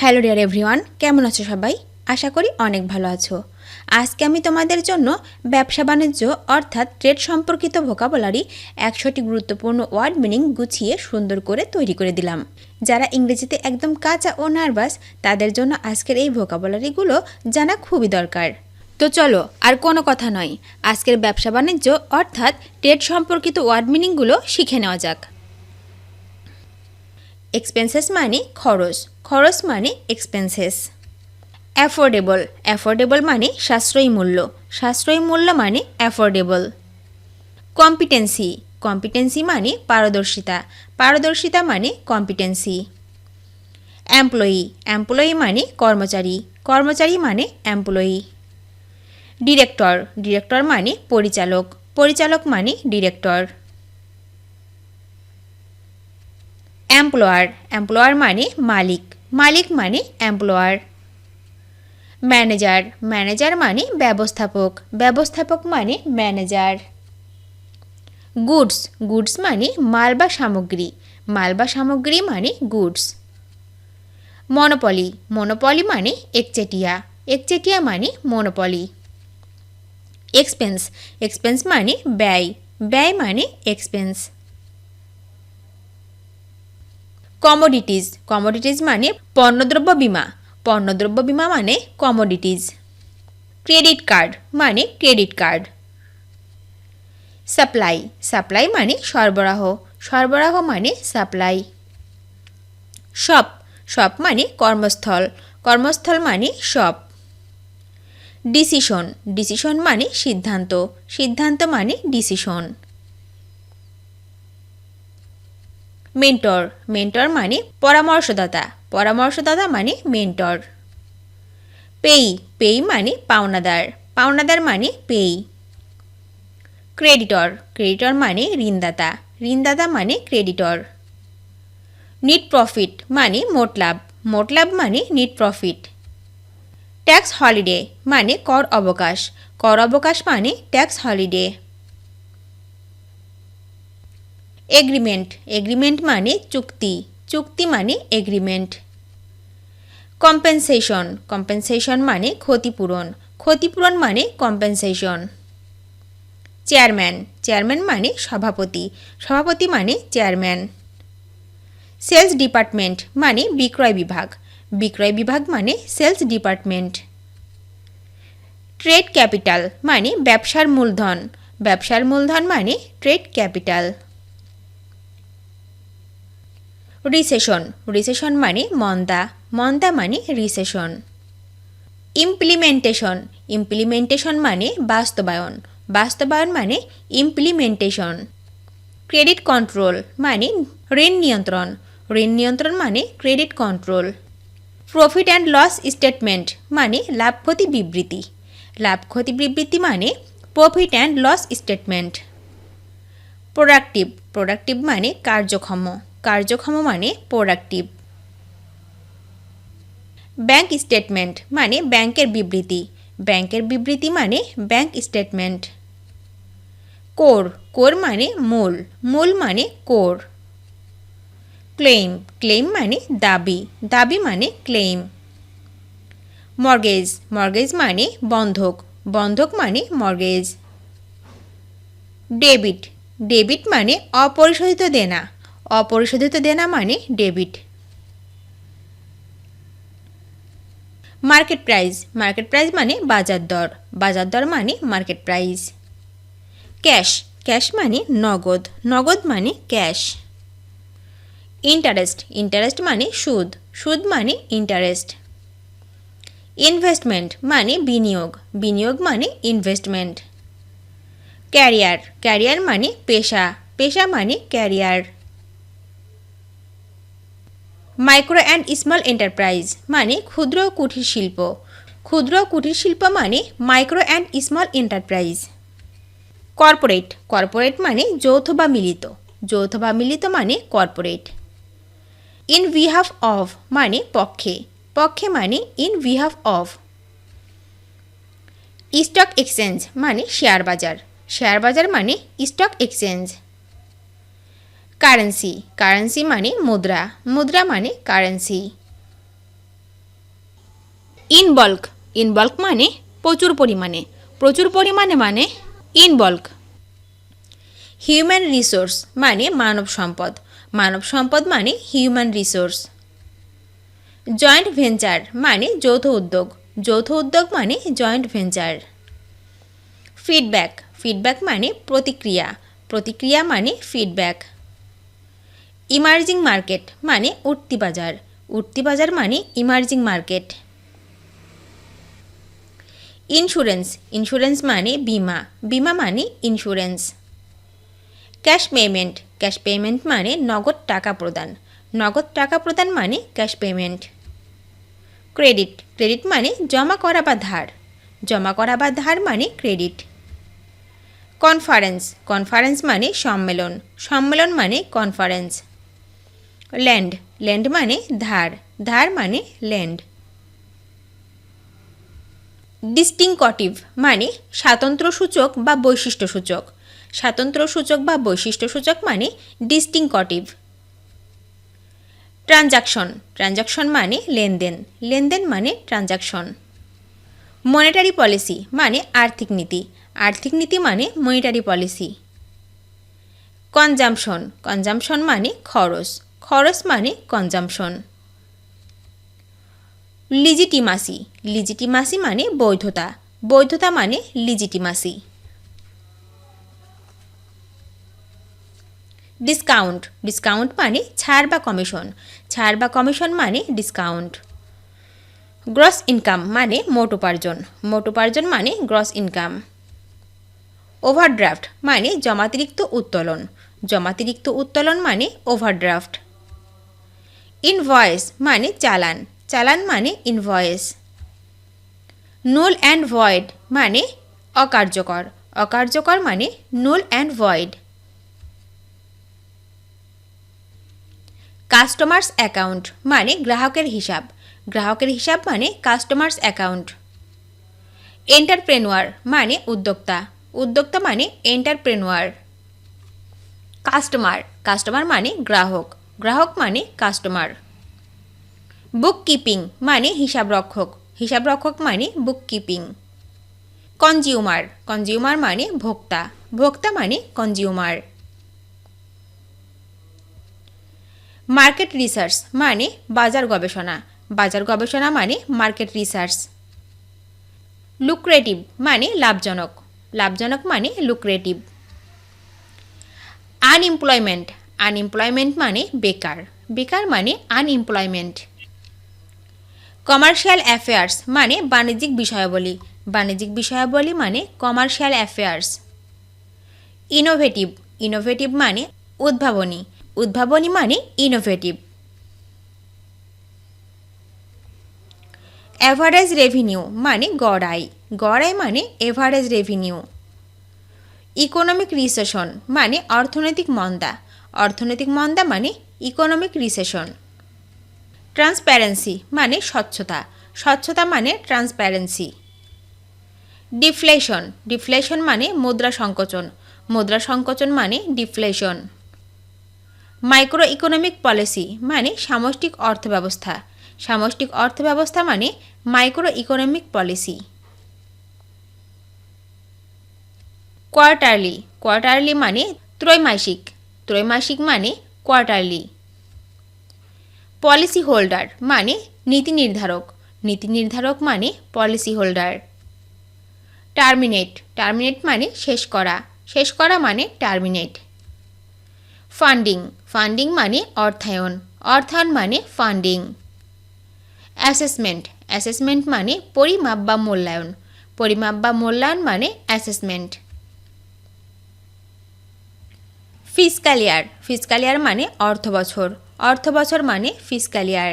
Hello dear everyone, কেমন আছো সবাই? আশা করি অনেক ভালো আছো। আজকে আমি তোমাদের জন্য ব্যবসা বাণিজ্য অর্থাৎ ট্রেড সম্পর্কিত ভোকাবুলারি 100টি গুরুত্বপূর্ণ ওয়ার্ড মিনিং গুছিয়ে সুন্দর করে তৈরি করে দিলাম। যারা ইংরেজিতে একদম কাঁচা ও নার্ভাস তাদের জন্য আজকের এই ভোকাবুলারিগুলো জানা খুবই দরকার। তো চলো আর কোনো কথা নয়, আজকের ব্যবসা বাণিজ্য অর্থাৎ ট্রেড সম্পর্কিত ওয়ার্ড মিনিংগুলো শিখে নেওয়া যাক। এক্সপেন্সেস মানে খরচ, খরচ মানে এক্সপেন্সেস। অ্যাফোর্ডেবল, অ্যাফোর্ডেবল মানে সাশ্রয়ী মূল্য, সাশ্রয়ী মূল্য মানে অ্যাফোর্ডেবল। কম্পিটেন্সি, কম্পিটেন্সি মানে পারদর্শিতা, পারদর্শিতা মানে কম্পিটেন্সি। এমপ্লয়ি, এমপ্লয়ি মানে কর্মচারী, কর্মচারী মানে এমপ্লয়ি। ডিরেক্টর, ডিরেক্টর মানে পরিচালক, পরিচালক মানে ডিরেক্টর। এমপ্লয়ার, এমপ্লয়ার মানে মালিক, মালিক মানে এমপ্লয়ার। ম্যানেজার, ম্যানেজার মানে ব্যবস্থাপক, ব্যবস্থাপক মানে ম্যানেজার। গুডস, গুডস মানে মাল বা সামগ্রী, মাল বা সামগ্রী মানে গুডস। মনোপলি, মনোপলি মানে একচেটিয়া, একচেটিয়া মানে মনোপলি। এক্সপেন্স, এক্সপেন্স মানে ব্যয়, ব্যয় মানে এক্সপেন্স। কমোডিটিজ, কমোডিটিজ মানে পণ্যদ্রব্য বীমা, পণ্যদ্রব্য বীমা মানে কমোডিটিজ। ক্রেডিট কার্ড মানে ক্রেডিট কার্ড। সাপ্লাই, সাপ্লাই মানে সরবরাহ, সরবরাহ মানে সাপ্লাই। শপ, শপ মানে কর্মস্থল, কর্মস্থল মানে শপ। ডিসিশন, ডিসিশন মানে সিদ্ধান্ত, সিদ্ধান্ত মানে ডিসিশন। মেন্টর, মেন্টর মানে পরামর্শদাতা, পরামর্শদাতা মানে মেন্টর। পেই, পেই মানে পাওনাদার, পাওনাদার মানে পেই। ক্রেডিটর, ক্রেডিটর মানে ঋণদাতা, ঋণদাতা মানে ক্রেডিটর। নিট প্রফিট মানে মোট লাভ, মোট লাভ মানে নিট প্রফিট। ট্যাক্স হলিডে মানে কর অবকাশ, কর অবকাশ মানে ট্যাক্স হলিডে। এগ্রিমেন্ট, এগ্রিমেন্ট মানে চুক্তি, চুক্তি মানে এগ্রিমেন্ট। কম্পেনসেশন, কম্পেনসেশন মানে ক্ষতিপূরণ, ক্ষতিপূরণ মানে কম্পেনসেশন। চেয়ারম্যান, চেয়ারম্যান মানে সভাপতি, সভাপতি মানে চেয়ারম্যান। সেলস ডিপার্টমেন্ট মানে বিক্রয় বিভাগ, বিক্রয় বিভাগ মানে সেলস ডিপার্টমেন্ট। ট্রেড ক্যাপিটাল মানে ব্যবসার মূলধন, ব্যবসার মূলধন মানে ট্রেড ক্যাপিটাল। রিসেশন, রিসেশন মানে মন্দা, মন্দা মানে রিসেশন। ইমপ্লিমেন্টেশন, ইমপ্লিমেন্টেশন মানে বাস্তবায়ন, বাস্তবায়ন মানে ইমপ্লিমেন্টেশন। ক্রেডিট কন্ট্রোল মানে ঋণ নিয়ন্ত্রণ, ঋণ নিয়ন্ত্রণ মানে credit control. Profit and loss statement মানে লাভ ক্ষতি বিবৃতি, লাভ ক্ষতি বিবৃতি মানে profit and loss statement. Productive, productive মানে কার্যক্ষম, কার্যক্ষম মানে প্রোডাক্টিভ। ব্যাংক স্টেটমেন্ট মানে ব্যাংকের বিবৃতি, ব্যাংকের বিবৃতি মানে ব্যাংক স্টেটমেন্ট। কোর, কোর মানে মূল, মূল মানে কোর। ক্লেইম, ক্লেইম মানে দাবি, দাবি মানে ক্লেইম। মর্গেজ, মর্গেজ মানে বন্ধক, বন্ধক মানে মর্গেজ। ডেবিট, ডেবিট মানে অপরিশোধিত দেনা, অপরিশোধিত দেনা মানে debit. Market price, market price মানে বাজার দর, বাজার দর মানে মার্কেট প্রাইস। ক্যাশ, ক্যাশ মানে নগদ, নগদ মানে ক্যাশ। ইন্টারেস্ট, ইন্টারেস্ট মানে সুদ, সুদ মানে ইন্টারেস্ট। ইনভেস্টমেন্ট মানে বিনিয়োগ, বিনিয়োগ মানে ইনভেস্টমেন্ট। ক্যারিয়ার, ক্যারিয়ার মানে পেশা, পেশা মানে career. Micro and small enterprise মানে ক্ষুদ্র ও কুটির শিল্প, ক্ষুদ্র ও কুটির শিল্প মানে micro and small enterprise. Corporate, corporate মানে যৌথ বা মিলিত, যৌথ বা মিলিত মানে কর্পোরেট। ইন বিহাফ অফ মানে পক্ষে, পক্ষে মানে in behalf of. Stock exchange মানে শেয়ার বাজার, শেয়ার বাজার মানে স্টক এক্সচেঞ্জ। কারেন্সি, কারেন্সি মানে মুদ্রা, মুদ্রা মানে currency. In bulk, in bulk মানে প্রচুর পরিমাণে, প্রচুর পরিমাণে মানে ইন বল্ক। হিউম্যান রিসোর্স মানে মানব সম্পদ, মানব সম্পদ মানে হিউম্যান রিসোর্স। জয়েন্ট ভেঞ্চার মানে যৌথ উদ্যোগ, যৌথ উদ্যোগ মানে জয়েন্ট ভেঞ্চার। ফিডব্যাক, ফিডব্যাক মানে প্রতিক্রিয়া, প্রতিক্রিয়া মানে ফিডব্যাক। ইমার্জিং মার্কেট মানে উঠতি বাজার, উঠতি বাজার মানে ইমার্জিং মার্কেট। ইন্স্যুরেন্স, ইন্স্যুরেন্স মানে বিমা, বিমা মানে insurance. Cash payment, cash payment মানে নগদ টাকা প্রদান, নগদ টাকা প্রদান মানে ক্যাশ পেমেন্ট। ক্রেডিট, ক্রেডিট মানে জমা করা বা ধার, জমা করা বা ধার মানে ক্রেডিট। কনফারেন্স, কনফারেন্স মানে সম্মেলন, সম্মেলন মানে কনফারেন্স। ল্যান্ড, ল্যান্ড মানে ধার, ধার মানে ল্যান্ড। ডিস্টিংকটিভ মানে স্বাতন্ত্র্যসূচক বা বৈশিষ্ট্যসূচক, স্বাতন্ত্র্যসূচক বা বৈশিষ্ট্যসূচক মানে ডিস্টিংকটিভ। ট্রানজাকশন, ট্রানজাকশন মানে লেনদেন, লেনদেন মানে ট্রানজাকশন। মনিটারি পলিসি মানে আর্থিক নীতি, আর্থিক নীতি মানে মনিটারি পলিসি। কনজাম্পশন, কনজাম্পশন মানে খরচ, খরচ মানে কনজাম্পশন। লিজিটিমাসি, লিজিটিমাসি মানে বৈধতা, বৈধতা মানে লিজিটিমাসি। ডিসকাউন্ট, ডিসকাউন্ট মানে ছাড় বা কমিশন, ছাড় বা কমিশন মানে ডিসকাউন্ট। গ্রস ইনকাম মানে মোট উপার্জন, মোট উপার্জন মানে গ্রস ইনকাম। ওভারড্রাফট মানে জমাতিরিক্ত উত্তোলন, জমাতিরিক্ত উত্তোলন মানে ওভারড্রাফট। ইনভয়েস মানে চালান, চালান মানে ইনভয়েস। নুল অ্যান্ড ভয়েড মানে অকার্যকর, অকার্যকর মানে নুল অ্যান্ড ভয়েড। কাস্টমার্স অ্যাকাউন্ট মানে গ্রাহকের হিসাব, গ্রাহকের হিসাব মানে কাস্টমার্স অ্যাকাউন্ট। এন্টারপ্রেনুয়ার মানে উদ্যোক্তা, উদ্যোক্তা মানে এন্টারপ্রেনুয়ার। কাস্টমার, কাস্টমার মানে গ্রাহক, গ্রাহক মানে কাস্টমার। বুককিপিং মানে হিসাবরক্ষক, হিসাবরক্ষক মানে বুককিপিং। কনজিউমার, কনজিউমার মানে ভোক্তা, ভোক্তা মানে কনজিউমার। মার্কেট রিসার্চ মানে বাজার গবেষণা, বাজার গবেষণা মানে মার্কেট রিসার্চ। লুক্রেটিভ মানে লাভজনক, লাভজনক মানে লুক্রেটিভ। আনএমপ্লয়মেন্ট, আনএমপ্লয়মেন্ট মানে বেকার, বেকার মানে আনএমপ্লয়মেন্ট। কমার্শিয়াল অ্যাফেয়ার্স মানে বাণিজ্যিক বিষয়াবলী, বাণিজ্যিক বিষয়াবলী মানে কমার্শিয়াল অ্যাফেয়ার্স। ইনোভেটিভ, ইনোভেটিভ মানে উদ্ভাবনী, উদ্ভাবনী মানে ইনোভেটিভ। অ্যাভারেজ রেভিনিউ মানে গড় আয়, গড় আয় মানে এভারেজ রেভিনিউ। ইকোনমিক রিসেশন মানে অর্থনৈতিক মন্দা, অর্থনৈতিক মন্দা মানে ইকোনমিক রিসেশন। ট্রান্সপ্যারেন্সি মানে স্বচ্ছতা, স্বচ্ছতা মানে ট্রান্সপ্যারেন্সি। ডিফ্লেশন, ডিফ্লেশন মানে মুদ্রা সংকোচন, মুদ্রা সংকোচন মানে ডিফ্লেশন। মাইক্রো ইকোনমিক পলিসি মানে সামষ্টিক অর্থব্যবস্থা, সামষ্টিক অর্থব্যবস্থা মানে micro economic policy. Quarterly, quarterly মানে ত্রৈমাসিক, ত্রৈমাসিক মানে কোয়ার্টারলি। পলিসি হোল্ডার মানে নীতি নির্ধারক, নীতি নির্ধারক মানে পলিসি হোল্ডার। টার্মিনেট, টার্মিনেট মানে শেষ করা, শেষ করা মানে টার্মিনেট। ফান্ডিং, ফান্ডিং মানে অর্থায়ন, অর্থায়ন মানে ফান্ডিং। অ্যাসেসমেন্ট, অ্যাসেসমেন্ট মানে পরিমাপ বা মূল্যায়ন, পরিমাপ বা মূল্যায়ন মানে অ্যাসেসমেন্ট। ফিসক্যাল ইয়ার, ফিসক্যাল ইয়ার মানে অর্থবছর, অর্থবছর মানে ফিসক্যাল ইয়ার।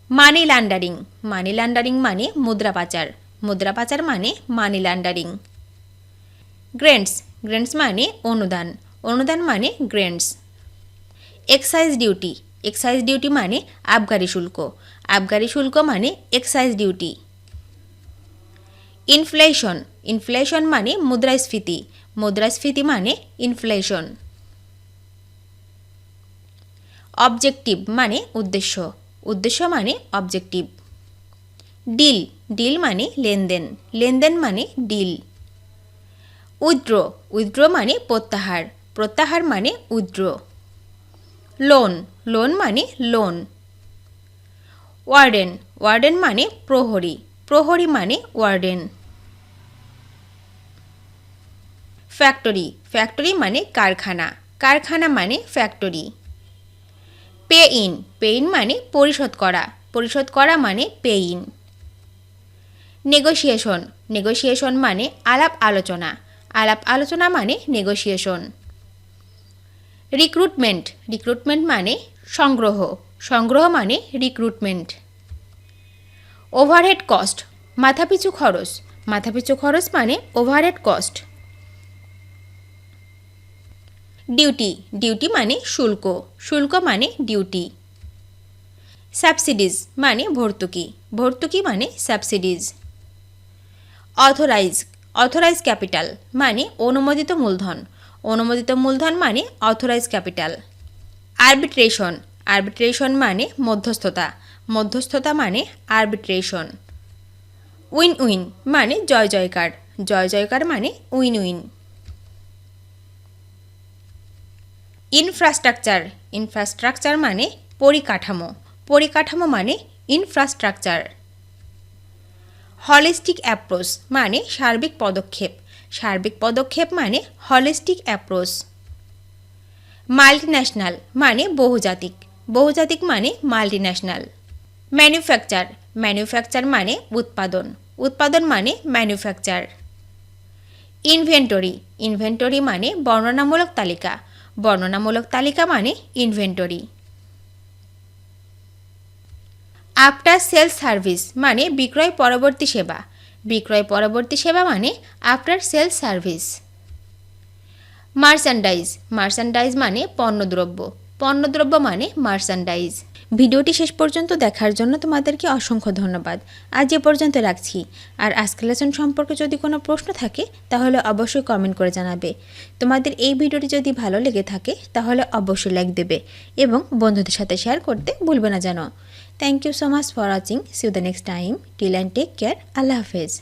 মানি লন্ডারিং, মানি লন্ডারিং মানে মুদ্রা পাচার, মুদ্রা পাচার মানে মানি লন্ডারিং। গ্রেন্টস, গ্রেন্টস মানে অনুদান, অনুদান মানে গ্রেন্টস। এক্সাইজ ডিউটি, এক্সাইজ ডিউটি মানে আবগারি শুল্ক, আবগারি শুল্ক মানে এক্সাইজ ডিউটি। ইনফ্লেশন, ইনফ্লেশন মানে মুদ্রাস্ফীতি, মুদ্রাস্ফীতি মানে ইনফ্লেশন। অবজেক্টিভ মানে উদ্দেশ্য, উদ্দেশ্য মানে অবজেক্টিভ। ডিল, ডিল মানে লেনদেন, লেনদেন মানে ডিল। উইথড্র, উইথড্র মানে প্রত্যাহার, প্রত্যাহার মানে উইথড্র। লোন, লোন মানে লোন। ওয়ার্ডেন, ওয়ার্ডেন মানে প্রহরী, প্রহরী মানে ওয়ার্ডেন। ফ্যাক্টরি, ফ্যাক্টরি মানে কারখানা, কারখানা মানে factory. Pay in, pay in মানে পরিশোধ করা, পরিশোধ করা মানে পে ইন। নেগোসিয়েশন, নেগোসিয়েশন মানে আলাপ আলোচনা, আলাপ আলোচনা মানে নেগোসিয়েশন। রিক্রুটমেন্ট, রিক্রুটমেন্ট মানে সংগ্রহ, সংগ্রহ মানে রিক্রুটমেন্ট। ওভারহেড কস্ট, মাথাপিছু খরচ, মাথাপিছু খরচ মানে ওভারহেড কস্ট। ডিউটি, ডিউটি মানে শুল্ক, শুল্ক মানে ডিউটি। সাবসিডিজ মানে ভর্তুকি, ভর্তুকি মানে সাবসিডিজ। অথরাইজ, অথরাইজ ক্যাপিটাল মানে অনুমোদিত মূলধন, অনুমোদিত মূলধন মানে অথরাইজ ক্যাপিটাল। আরবিট্রেশন, আরবিট্রেশন মানে মধ্যস্থতা, মধ্যস্থতা মানে আরবিট্রেশন। উইন উইন মানে জয় জয়কার, জয় জয়কার মানে উইন উইন। ইনফ্রাস্ট্রাকচার, ইনফ্রাস্ট্রাকচার মানে পরিকাঠামো, পরিকাঠামো মানে ইনফ্রাস্ট্রাকচার। হলিস্টিক অ্যাপ্রোচ মানে সার্বিক পদক্ষেপ, সার্বিক পদক্ষেপ মানে হলিস্টিক অ্যাপ্রোচ। মাল্টিন্যাশনাল মানে বহুজাতিক, বহুজাতিক মানে মাল্টিন্যাশনাল। ম্যানুফ্যাকচার, ম্যানুফ্যাকচার মানে উৎপাদন, উৎপাদন মানে ম্যানুফ্যাকচার। ইনভেন্টরি, ইনভেন্টরি মানে বর্ণনামূলক তালিকা, বর্ণনামূলক তালিকা মানে ইনভেন্টরি। আফটার সেলস সার্ভিস মানে বিক্রয় পরবর্তী সেবা, বিক্রয় পরবর্তী সেবা মানে আফটার সেলস সার্ভিস। মার্চান্ডাইজ, মার্চান্ডাইজ মানে পণ্যদ্রব্য, পণ্যদ্রব্য মানে মার্চান্ডাইজ। ভিডিওটি শেষ পর্যন্ত দেখার জন্য তোমাদেরকে অসংখ্য ধন্যবাদ। আজ এ পর্যন্ত রাখছি। আর আজকের লেসন সম্পর্কে যদি কোনো প্রশ্ন থাকে তাহলে অবশ্যই কমেন্ট করে জানাবে। তোমাদের এই ভিডিওটি যদি ভালো লেগে থাকে তাহলে অবশ্যই লাইক দেবে এবং বন্ধুদের সাথে শেয়ার করতে ভুলবে না যেন। Thank you so much for watching. See you the next time. Till and take care. আল্লাহ হাফেজ।